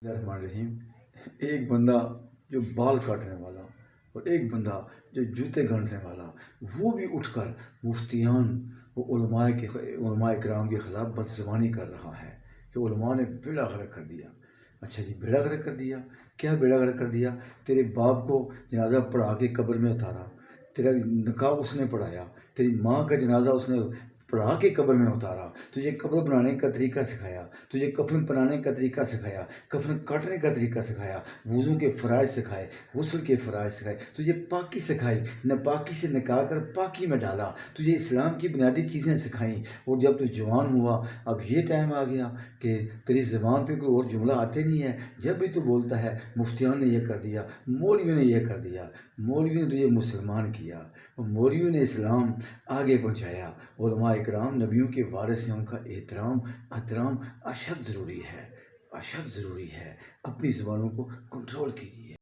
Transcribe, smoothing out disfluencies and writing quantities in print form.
الرحمن الرحیم۔ ایک بندہ جو بال کاٹنے والا اور ایک بندہ جو جوتے گھڑنے والا، وہ بھی اٹھ کر مفتیان و علماء کرام کے خلاف بدزبانی کر رہا ہے کہ علماء نے بیڑا غرق کر دیا۔ اچھا جی، بیڑا غرق کر دیا؟ کیا بیڑا غرق کر دیا؟ تیرے باپ کو جنازہ پڑھا کے قبر میں اتارا، تیرا نکاح اس نے پڑھایا، تیری ماں کا جنازہ اس نے پڑھا کے قبر میں اتارا، تجھے قبر بنانے کا طریقہ سکھایا، تجھے کفن بنانے کا طریقہ سکھایا، کفن کاٹنے کا طریقہ سکھایا، وضو کے فرائض سکھائے، غسل کے فرائض سکھائے، تجھے پاکی سکھائی، ناپاکی سے نکال کر پاکی میں ڈالا، تجھے اسلام کی بنیادی چیزیں سکھائیں۔ اور جب تو جوان ہوا، اب یہ ٹائم آ گیا کہ تیری زبان پہ کوئی اور جملہ آتے نہیں ہے، جب بھی تو بولتا ہے مفتیان نے یہ کر دیا، مولویوں نے یہ کر دیا، مولویوں نے تو یہ مسلمان کیا، مولویوں نے اسلام آگے پہنچایا۔ علماء اکرام نبیوں کے وارث ہیں، ان کا احترام اشد ضروری ہے، اشد ضروری ہے۔ اپنی زبانوں کو کنٹرول کیجیے۔